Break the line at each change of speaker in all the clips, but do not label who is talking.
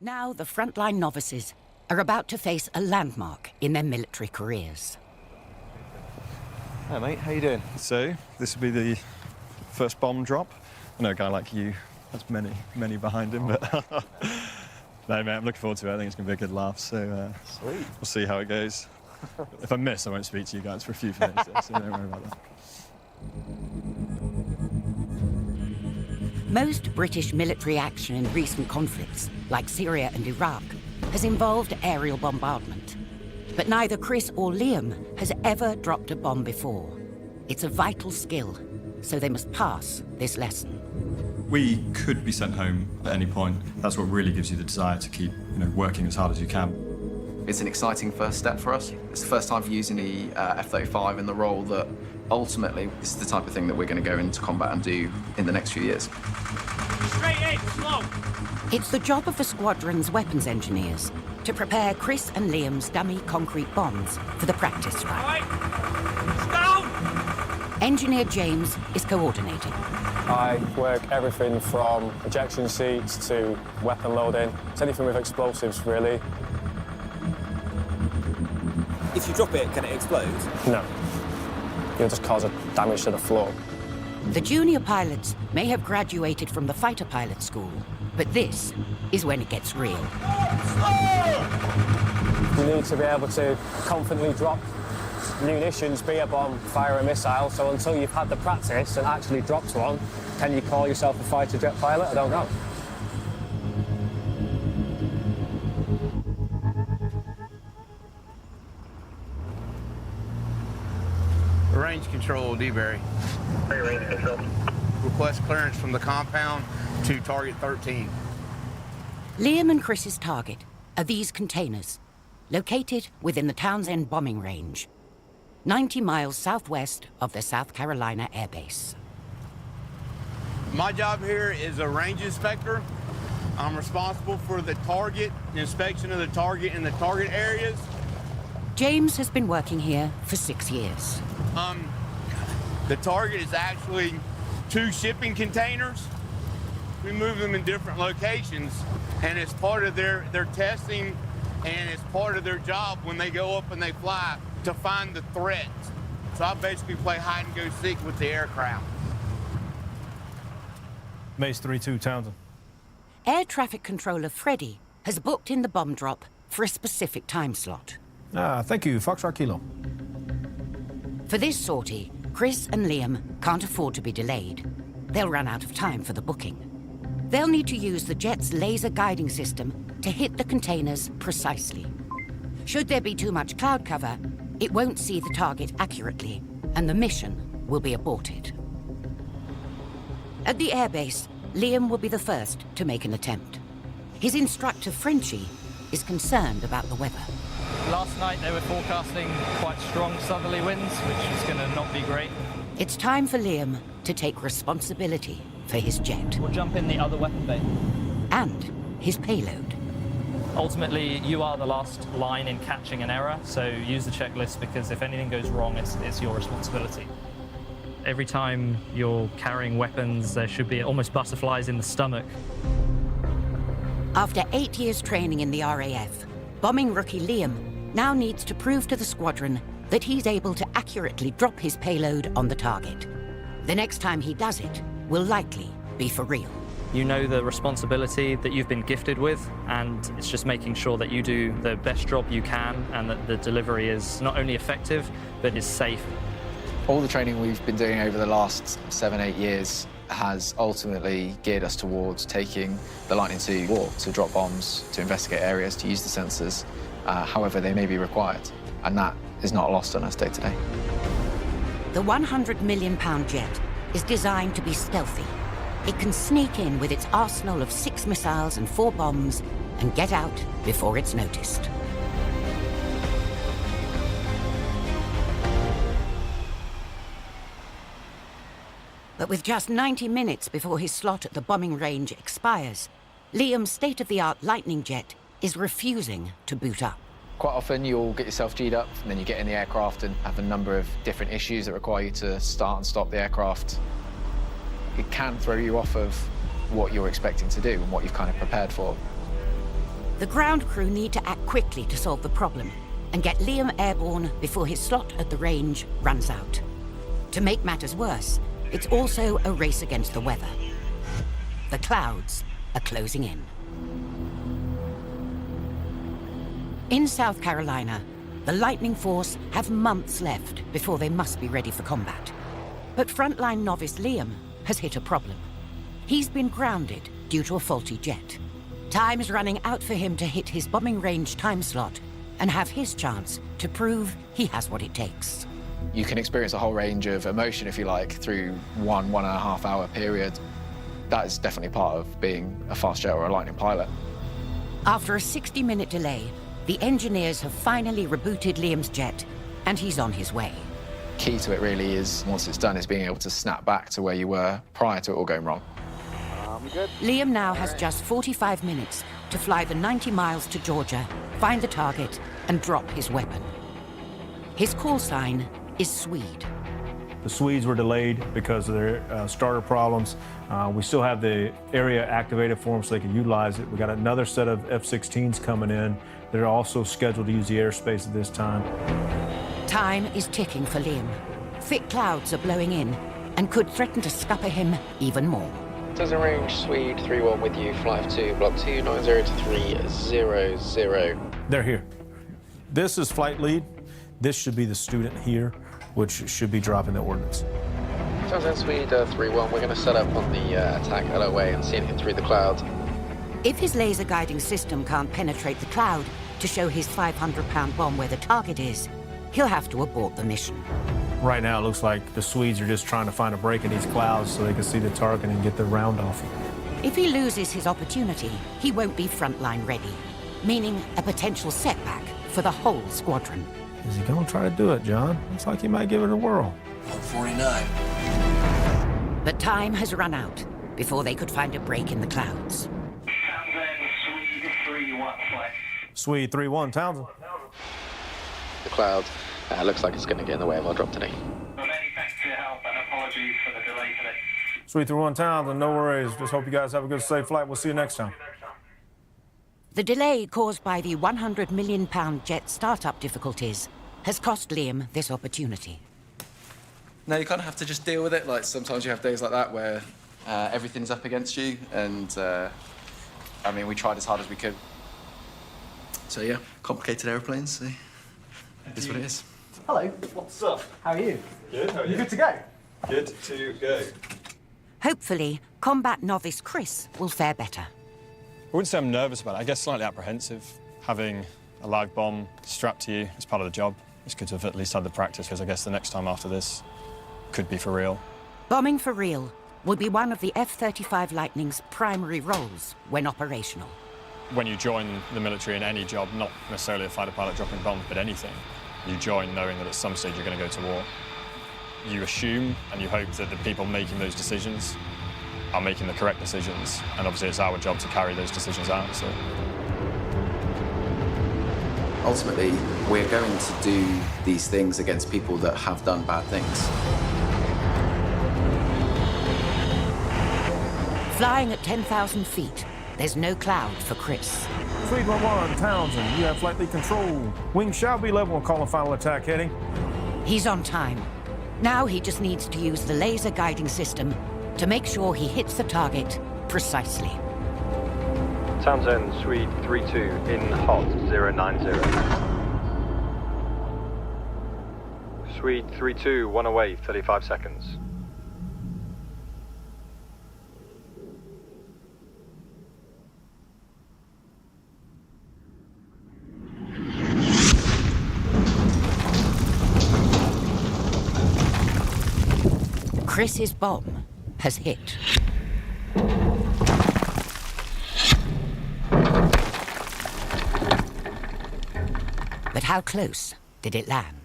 Now the frontline novices are about to face a landmark in their military careers.
Hi mate, how you doing?
So, this will be the first bomb drop. I know a guy like you has many behind him, but no mate, I'm looking forward to it. I think it's going to be a good laugh, so
Sweet.
We'll see how it goes. If I miss, I won't speak to you guys for a few minutes, so don't worry about that.
Most British military action in recent conflicts, like Syria and Iraq, has involved aerial bombardment. But neither Chris or Liam has ever dropped a bomb before. It's a vital skill, so they must pass this lesson.
We could be sent home at any point. That's what really gives you the desire to keep, working as hard as you can.
It's an exciting first step for us. It's the first time for using the F-35 in the role that ultimately this is the type of thing that we're going to go into combat and do in the next few years.
Straight in, slow!
It's the job of the squadron's weapons engineers to prepare Chris and Liam's dummy concrete bombs for the practice run.
All right, down!
Engineer James is coordinating.
I work everything from ejection seats to weapon loading. It's anything with explosives, really.
If you drop it, can it explode?
No. You'll just cause a damage to the floor.
The junior pilots may have graduated from the fighter pilot school, but this is when it gets real.
You need to be able to confidently drop munitions, be a bomb, fire a missile, so until you've had the practice and actually dropped one, can you call yourself a fighter jet pilot? I don't know.
Range control, Dewberry.
Range control.
Request clearance from the compound to target 13.
Liam and Chris's target are these containers, located within the Townsend bombing range, 90 miles southwest of the South Carolina Air Base.
My job here is a range inspector. I'm responsible for the target, the inspection of the target in the target areas.
James has been working here for 6 years.
The target is actually 2 shipping containers. We move them in different locations, and it's part of their testing, and it's part of their job when they go up and they fly to find the threat. So I basically play hide and go seek with the aircraft.
Mace 3-2, Townsend.
Air traffic controller Freddie has booked in the bomb drop for a specific time slot.
Thank you, Foxtrot Kilo.
For this sortie, Chris and Liam can't afford to be delayed. They'll run out of time for the booking. They'll need to use the jet's laser guiding system to hit the containers precisely. Should there be too much cloud cover, it won't see the target accurately, and the mission will be aborted. At the airbase, Liam will be the first to make an attempt. His instructor, Frenchie, is concerned about the weather.
Last night they were forecasting quite strong southerly winds, which is going to not be great.
It's time for Liam to take responsibility for his jet.
We'll jump in the other weapon bay.
And his payload.
Ultimately, you are the last line in catching an error, so use the checklist because if anything goes wrong, it's your responsibility. Every time you're carrying weapons, there should be almost butterflies in the stomach.
After 8 years training in the RAF, bombing rookie Liam now needs to prove to the squadron that he's able to accurately drop his payload on the target. The next time he does it will likely be for real.
You know the responsibility that you've been gifted with, and it's just making sure that you do the best job you can and that the delivery is not only effective, but is safe.
All the training we've been doing over the last 7-8 years has ultimately geared us towards taking the Lightning to war, to drop bombs, to investigate areas, to use the sensors, however they may be required. And that is not lost on us day to day.
The £100 million jet is designed to be stealthy. It can sneak in with its arsenal of 6 missiles and 4 bombs and get out before it's noticed. But with just 90 minutes before his slot at the bombing range expires, Liam's state-of-the-art Lightning jet is refusing to boot up.
Quite often you'll get yourself G'd up and then you get in the aircraft and have a number of different issues that require you to start and stop the aircraft. It can throw you off of what you're expecting to do and what you've kind of prepared for.
The ground crew need to act quickly to solve the problem and get Liam airborne before his slot at the range runs out. To make matters worse, it's also a race against the weather. The clouds are closing in. In South Carolina, the Lightning Force have months left before they must be ready for combat. But frontline novice Liam has hit a problem. He's been grounded due to a faulty jet. Time is running out for him to hit his bombing range time slot and have his chance to prove he has what it takes.
You can experience a whole range of emotion, if you like, through 1.5 hour period. That is definitely part of being a fast jet or a Lightning pilot.
After a 60-minute delay, the engineers have finally rebooted Liam's jet, and he's on his way.
Key to it really is, once it's done, is being able to snap back to where you were prior to it all going wrong.
Good.
Liam now has just 45 minutes to fly the 90 miles to Georgia, find the target, and drop his weapon. His call sign is Swede.
The Swedes were delayed because of their starter problems. We still have the area activated for them so they can utilize it. We got another set of F-16s coming in. They're also scheduled to use the airspace at this time.
Time is ticking for Liam. Thick clouds are blowing in and could threaten to scupper him even more.
Desert range, Swede 3-1 with you, flight 2, block 290-300.
They're here. This is flight lead. This should be the student here, which should be dropping the ordnance.
Desert Swede 3-1, we're going to set up on the attack LOA and see anything through the clouds.
If his laser guiding system can't penetrate the cloud to show his 500-pound bomb where the target is, he'll have to abort the mission.
Right now, it looks like the Swedes are just trying to find a break in these clouds so they can see the target and get the round off.
If he loses his opportunity, he won't be frontline ready, meaning a potential setback for the whole squadron.
Is he going to try to do it, John? Looks like he might give it a whirl.
149.
But time has run out before they could find a break in the clouds.
Swede 3-1 flight.
Swede 3-1, Townsend.
The cloud looks like it's going to get in the way of our drop today.
Many thanks for your help and apologies for the delay today.
Swede 3-1, Townsend, no worries. Just hope you guys have a good, safe flight. We'll see you next time.
The delay caused by the £100 million jet startup difficulties has cost Liam this opportunity.
No, you kind of have to just deal with it. Like, sometimes you have days like that where everything's up against you, and I mean, we tried as hard as we could. So yeah, complicated airplanes. So it's what it is.
Hello. What's up? How are you?
Good, how are
You good to go?
Good to go.
Hopefully, combat novice Chris will fare better.
I wouldn't say I'm nervous about it. I guess slightly apprehensive. Having a live bomb strapped to you is part of the job. It's good to have at least had the practice, because I guess the next time after this could be for real.
Bombing for real will be one of the F-35 Lightning's primary roles when operational.
When you join the military in any job, not necessarily a fighter pilot dropping bombs, but anything, you join knowing that at some stage you're going to go to war. You assume and you hope that the people making those decisions are making the correct decisions, and obviously it's our job to carry those decisions out. So.
Ultimately, we're going to do these things against people that have done bad things.
Flying at 10,000 feet, there's no cloud for Chris.
Swede 1-1, Townsend, you have flight lead control. Wings shall be level and call a final attack heading.
He's on time. Now he just needs to use the laser guiding system to make sure he hits the target precisely.
Townsend, Swede 3-2, in hot 090. Swede 3-2, one away, 35 seconds.
Chris's bomb has hit. But how close did it land?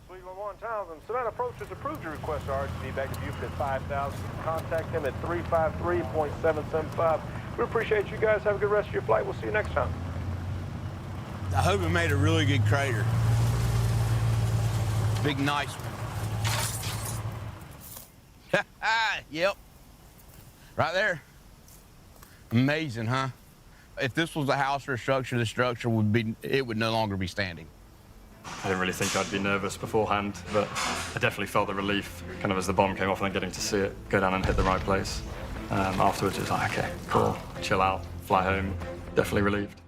Swede 1-1, Townsend. Savannah Approach has approved your request to RTD back to Buford at 5,000. Contact him at 353.775. We appreciate you guys. Have a good rest of your flight. We'll see you next time.
I hope it made a really good crater. Big, nice one. Yep. Right there. Amazing, huh? If this was a house or a structure, the structure would no longer be standing.
I didn't really think I'd be nervous beforehand, but I definitely felt the relief kind of as the bomb came off and then getting to see it go down and hit the right place. Afterwards, it was like, okay, cool, chill out, fly home. Definitely relieved.